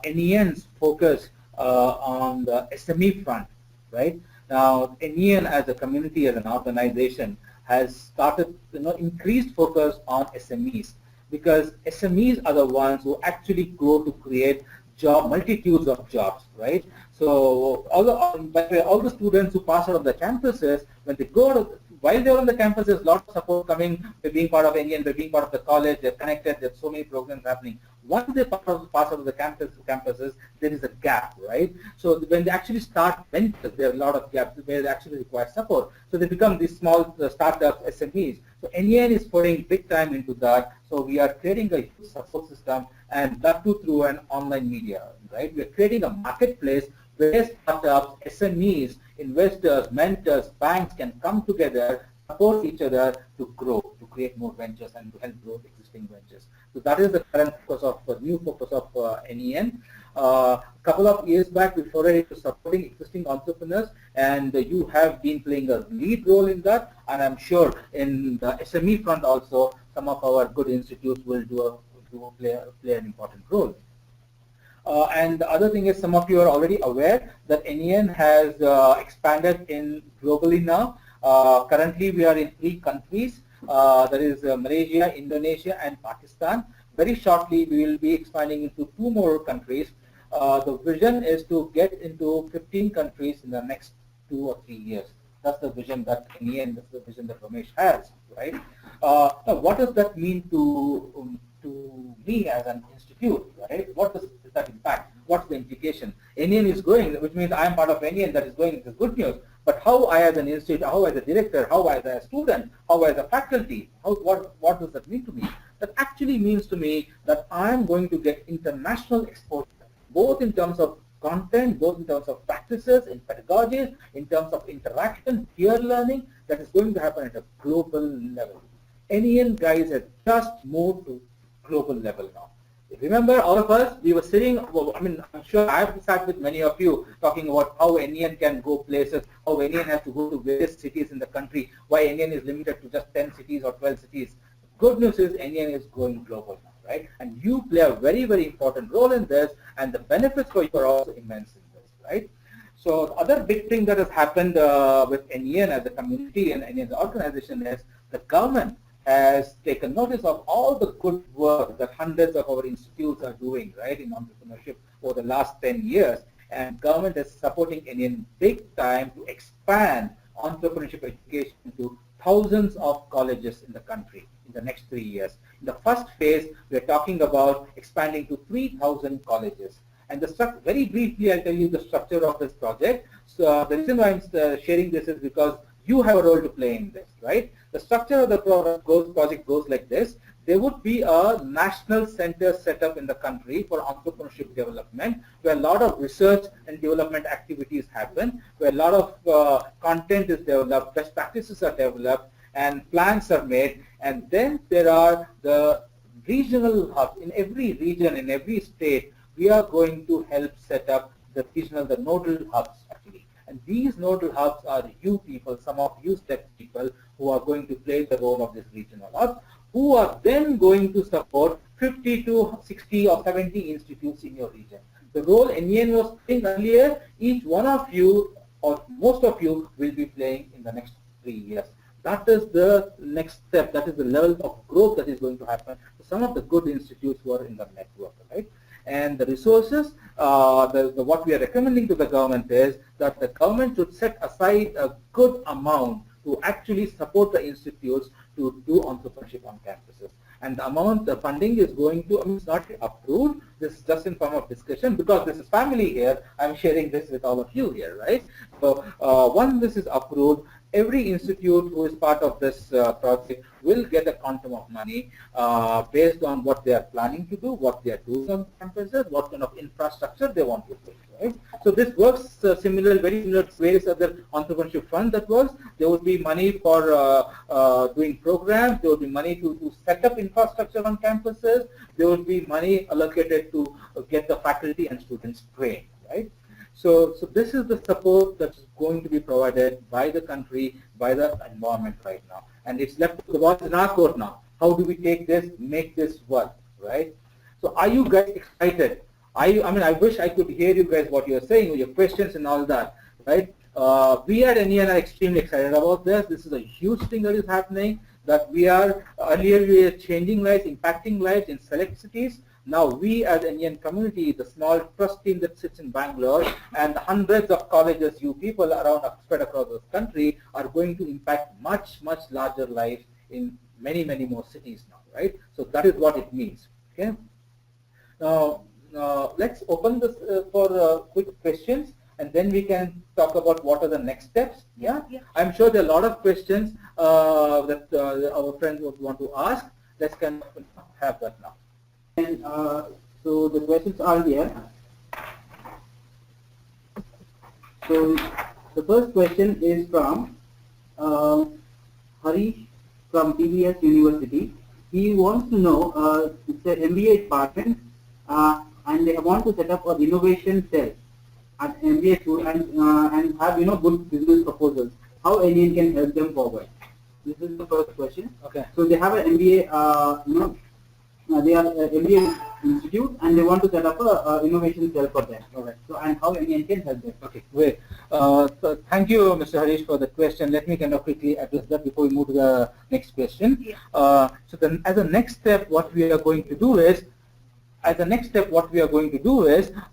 NEN's focus on the SME front, right? Now, NEN as a community, as an organization, has started, increased focus on SMEs, because SMEs are the ones who actually grow to create multitudes of jobs, right? So all the students who pass out of the campuses, when they go while they're on the campus, there's a lot of support coming by being part of NEN, by being part of the college, they're connected, there's so many programs happening. Once they pass out of the campuses, there is a gap, right? So when they actually start ventures, there are a lot of gaps where they actually require support. So they become these small startups, SMEs. So NEN is putting big time into that. So we are creating a huge support system, and that too through an online media, right? We're creating a marketplace where startups, SMEs, investors, mentors, banks can come together, support each other to grow, to create more ventures and to help grow existing ventures. So that is the current focus of new focus of NEN. A couple of years back, we started into supporting existing entrepreneurs, and you have been playing a lead role in that. And I'm sure in the SME front also, some of our good institutes will play an important role. And the other thing is, some of you are already aware that NEN has expanded globally now. Currently, we are in 3 countries. That is Malaysia, Indonesia, and Pakistan. Very shortly, we will be expanding into 2 more countries. The vision is to get into 15 countries in the next 2 or 3 years. That's the vision that NEN, that's the vision that Ramesh has, right? Now, what does that mean to me as an institute, right? What does that impact? What's the implication? NEN is growing, which means I am part of NEN, that is going, is good news. But how I as an institute, how as a director, how as a student, how as a faculty, what does that mean to me? That actually means to me that I am going to get international exposure, both in terms of content, both in terms of practices, in pedagogies, in terms of interaction, peer learning, that is going to happen at a global level. NEN guys have just moved to global level now. Remember, all of us, we were sitting, I mean, I'm sure I've sat with many of you talking about how NEN can go places, how NEN has to go to various cities in the country, why NEN is limited to just 10 cities or 12 cities. Good news is NEN is going global now, right? And you play a very, very important role in this, and the benefits for you are also immense in this, right? So the other big thing that has happened with NEN as a community and NEN as an organization is the government has taken notice of all the good work that hundreds of our institutes are doing, right, in entrepreneurship over the last 10 years. And government is supporting NEN big time to expand entrepreneurship education to thousands of colleges in the country in the next 3 years. In the first phase, we are talking about expanding to 3,000 colleges. And very briefly, I'll tell you the structure of this project. So the reason why I'm sharing this is because you have a role to play in this, right? The structure of the project goes like this. There would be a national center set up in the country for entrepreneurship development, where a lot of research and development activities happen, where a lot of content is developed, best practices are developed, and plans are made. And then there are the regional hubs. In every region, in every state, we are going to help set up the nodal hubs, actually. And these nodal hubs are you people, some of you STEP people, who are going to play the role of this regional hubs, who are then going to support 50 to 60 or 70 institutes in your region. The role NEN was playing earlier, each one of you or most of you will be playing in the next 3 years. That is the next step. That is the level of growth that is going to happen to some of the good institutes who are in the network, right? And the resources, what we are recommending to the government is that the government should set aside a good amount to actually support the institutes to do entrepreneurship on campuses. and the amount the funding is going to, I mean, it's not approved. This is just in form of discussion because this is family here. I'm sharing this with all of you here, right? So once this is approved, every institute who is part of this project will get a quantum of money based on what they are planning to do, what they are doing on campuses, what kind of infrastructure they want to put. Right? So this works very similar to various other entrepreneurship funds that works. There would be money for doing programs. There would be money to set up infrastructure on campuses. There would be money allocated to get the faculty and students trained. Right? So this is the support that's going to be provided by the country, by the environment right now. And it's left to the ball in our court now. How do we take this, make this work, right? So are you guys excited? I mean, I wish I could hear you guys what you're saying, your questions and all that, right? We at NEN are extremely excited about this. This is a huge thing that is happening, that we are, earlier we were changing lives, impacting lives in select cities. Now we as NEN community, the small trust team that sits in Bangalore and hundreds of colleges, you people around spread across the country are going to impact much larger lives in many more cities now, right? So that is what it means, okay? Now let's open this for quick questions, and then we can talk about what are the next steps. Yeah, I'm sure there are a lot of questions that our friends would want to ask. Let's kind of have that now. And so the questions are here. So the first question is from Harish from TBS University. He wants to know, it's an MBA department, and they want to set up an innovation cell at MBA school and have good business proposals. How NEN can help them forward? This is the first question. Okay. So they have an MBA, they are an MBA institute and they want to set up a innovation cell for them. All right. So and how NEN can help them? Okay. Great. So thank you, Mr. Harish, for the question. Let me kind of quickly address that before we move to the next question. Yeah. So then, as a next step, what we are going to do is,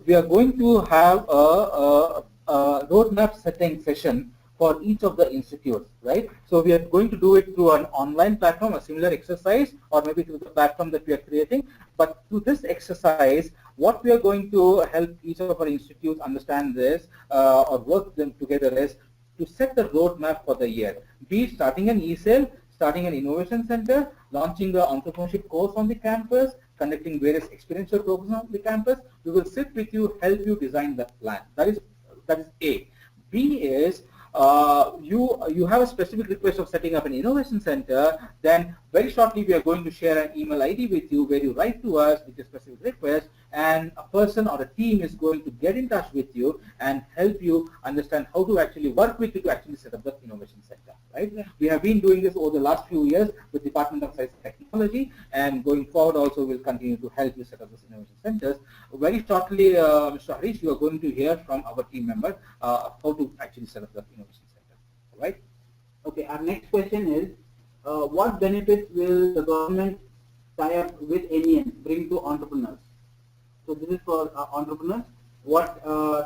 we are going to have a roadmap setting session for each of the institutes, right? So we are going to do it through an online platform, a similar exercise, or maybe through the platform that we are creating. But through this exercise, what we are going to help each of our institutes understand this or work them together is to set the roadmap for the year. Be it starting an e-cell, starting an innovation center, launching the entrepreneurship course on the campus, conducting various experiential programs on the campus. We will sit with you, help you design that plan. That is A. B is you have a specific request of setting up an innovation center, then very shortly we are going to share an email ID with you where you write to us with your specific request, and a person or a team is going to get in touch with you and help you understand how to actually work with you to actually set up the innovation center, right? Yeah. We have been doing this over the last few years with Department of Science and Technology, and going forward also we'll continue to help you set up those innovation centers. Very shortly, Mr. Harish, you are going to hear from our team member how to actually set up the innovation center, all right? Okay, our next question is, what benefits will the government tie up with NEN bring to entrepreneurs? So this is for entrepreneurs. What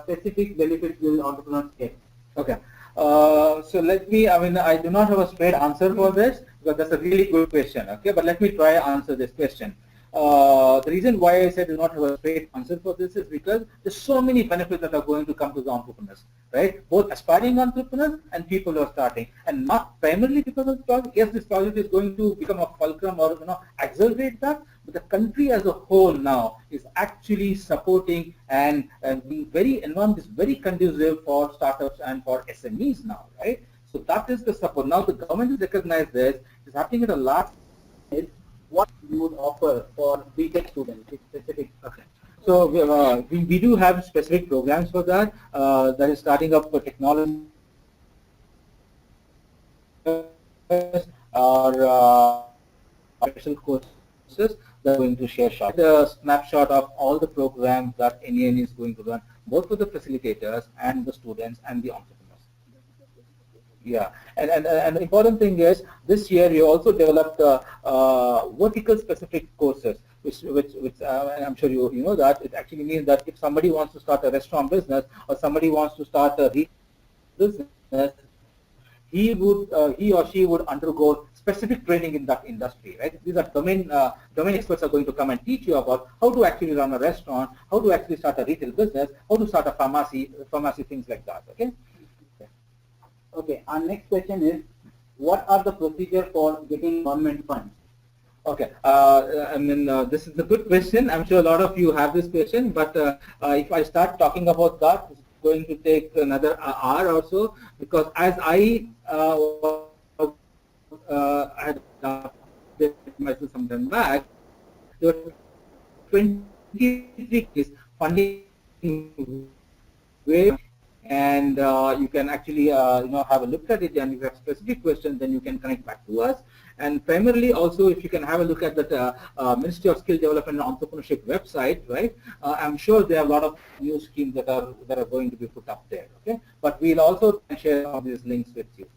specific benefits will entrepreneurs get? Okay. So let me, I do not have a straight answer for this because that's a really good question. Okay, but let me try and answer this question. The reason why I said do not have a straight answer for this is because there's so many benefits that are going to come to the entrepreneurs, right? Both aspiring entrepreneurs and people who are starting, and not primarily because of the project. Yes, this project is going to become a fulcrum or accelerate that, but the country as a whole now is actually supporting and being environment is very conducive for startups and for SMEs now, right? So that is the support. Now the government has recognized this. It's happening at a large scale. What we would offer for BTech students, specific. Okay. So we do have specific programs for that. That is starting up for technology or special courses that are going to share the snapshot of all the programs that NEN is going to run, both for the facilitators and the students and the entrepreneurs. Yeah, and the important thing is this year we also developed vertical specific courses, which I'm sure you know that it actually means that if somebody wants to start a restaurant business or somebody wants to start a retail business, he or she would undergo specific training in that industry, right? These are domain experts are going to come and teach you about how to actually run a restaurant, how to actually start a retail business, how to start a pharmacy, things like that. Okay. Okay. Our next question is, what are the procedures for getting government funds? Okay, this is a good question. I'm sure a lot of you have this question, but if I start talking about that, it's going to take another hour or so, because as I had updated myself some time back, there were 23 cases funding way, and you can actually have a look at it, and if you have specific questions, then you can connect back to us. And primarily also, if you can have a look at the Ministry of Skill Development and Entrepreneurship website, right? I'm sure there are a lot of new schemes that are going to be put up there. Okay, but we'll also share all these links with you.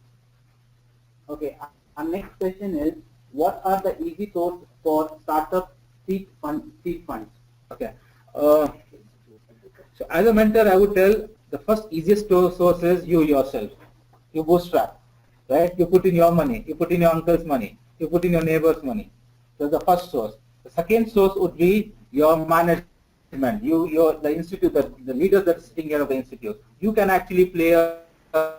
Okay, our next question is, what are the easy sources for startup seed funds? Okay, so as a mentor, I would tell the first easiest source is you yourself. You bootstrap. Right? You put in your money, you put in your uncle's money, you put in your neighbor's money. That's the first source. The second source would be your management. The institute, the leaders that are sitting here of the institute. You can actually play a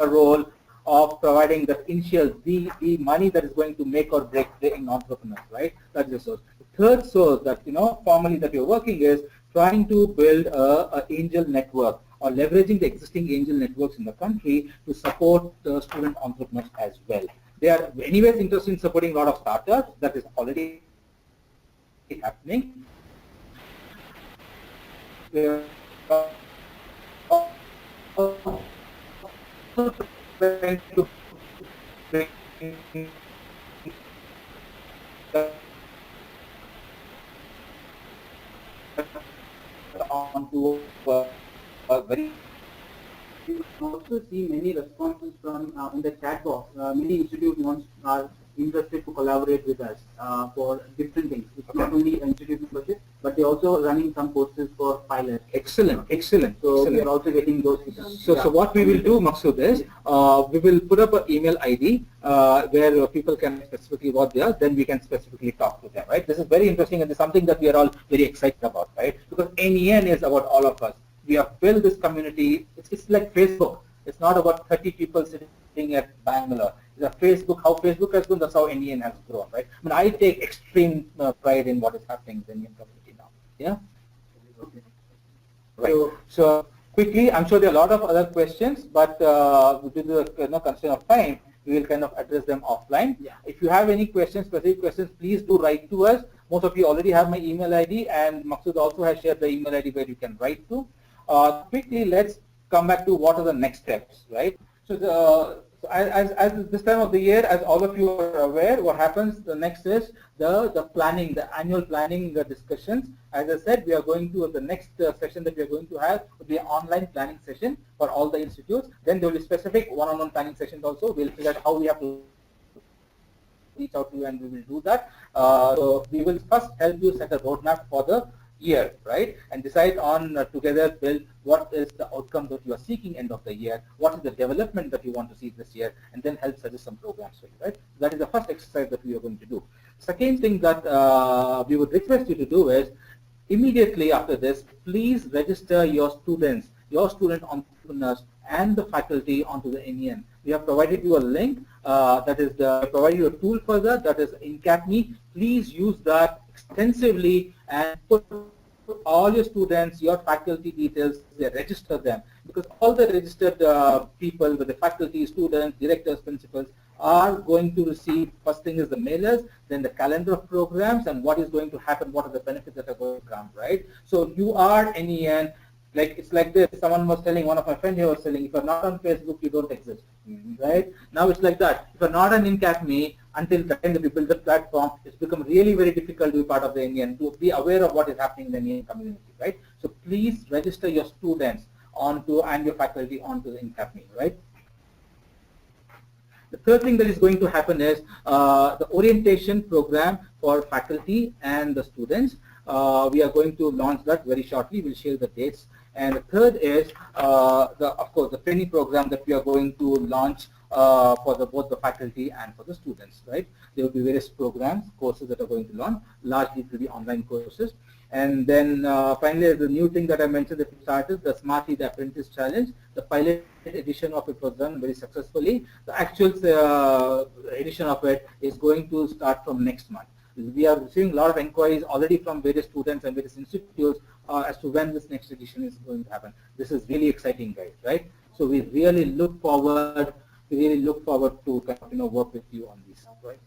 role of providing the initial, the money that is going to make or break the entrepreneurs, right? That's the source. The third source that, formally that you're working is trying to build a angel network, or leveraging the existing angel networks in the country to support the student entrepreneurs as well. They are anyways interested in supporting a lot of startups. That is already happening. Onto very. You also see many responses from in the chat box. Many institutes are interested to collaborate with us for different things. It's not only institute membership, but they're also running some courses for pilots. Excellent, excellent. So excellent. we are also getting those. So what we will do, Maksud, is we will put up an email ID where people can specifically what they are. Then we can specifically talk to them. Right? This is very interesting, and it's something that we are all very excited about. Right? Because NEN is about all of us. We have built this community. It's like Facebook. It's not about 30 people sitting at Bangalore. It's a Facebook. How Facebook has grown, that's how NEN has grown, right? I mean, I take extreme pride in what is happening in the Indian community now. Yeah. Okay. Right. So quickly, I'm sure there are a lot of other questions, but due to the constraint of time, we will kind of address them offline. Yeah. If you have any questions, specific questions, please do write to us. Most of you already have my email ID, and Maksud also has shared the email ID where you can write to. Quickly, let's come back to what are the next steps, right? So as this time of the year, as all of you are aware, what happens, the next is the planning, the annual planning discussions. As I said, we are going to, the next session that we are going to have will be an online planning session for all the institutes. Then there will be specific one-on-one planning sessions also. We'll figure out how we have to reach out to you, and we will do that. So we will first help you set a roadmap for the year, right, and decide on together build what is the outcome that you are seeking end of the year, what is the development that you want to see this year, and then help suggest some programs for you, right? That is the first exercise that we are going to do. Second thing that we would request you to do is, immediately after this, please register your students, your student entrepreneurs, and the faculty onto the NEN. We have provided you a link, provided you a tool for that is InCapMe. Please use that extensively and put all your students, your faculty details, register them, because all the registered people with the faculty, students, directors, principals are going to receive, first thing is the mailers, then the calendar of programs, and what is going to happen, what are the benefits that are going to come, right? So you are NEN. Like, it's like this, someone was telling, one of my friends here was telling, if you're not on Facebook, you don't exist, right? Now it's like that. If you're not on InCapMe, until the time that you build the platform, it's become really very difficult to be part of the NEN, to be aware of what is happening in the NEN community, right? So please register your students onto and your faculty onto the InCapMe, right? The third thing that is going to happen is the orientation program for faculty and the students. We are going to launch that very shortly. We'll share the dates. And the third is, of course, the training program that we are going to launch for both the faculty and for the students, right? There will be various programs, courses that are going to launch, largely to be online courses. And then finally, the new thing that I mentioned that we started, the Smartly the Apprentice Challenge. The pilot edition of it was done very successfully. The actual edition of it is going to start from next month. We are receiving a lot of inquiries already from various students and various institutes as to when this next edition is going to happen. This is really exciting, guys, right? So we really look forward. To work with you on this, right?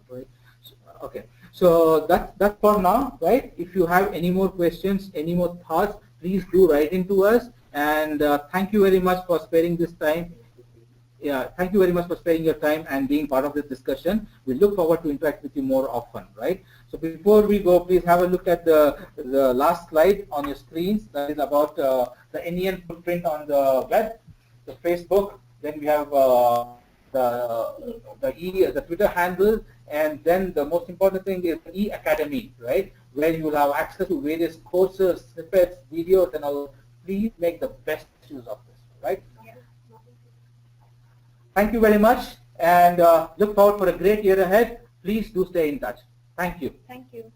Right. So, okay. So that's for now, right? If you have any more questions, any more thoughts, please do write into us. And thank you very much for sparing this time. Yeah, thank you very much for sparing your time and being part of this discussion. We look forward to interact with you more often, right? So before we go, please have a look at the last slide on your screens. That is about the NEN footprint on the web, the Facebook. Then we have the Twitter handle, and then the most important thing is the E-Academy, right? Where you will have access to various courses, snippets, videos, and all. Please make the best use of this, right? Thank you very much, and look forward for a great year ahead. Please do stay in touch. Thank you. Thank you.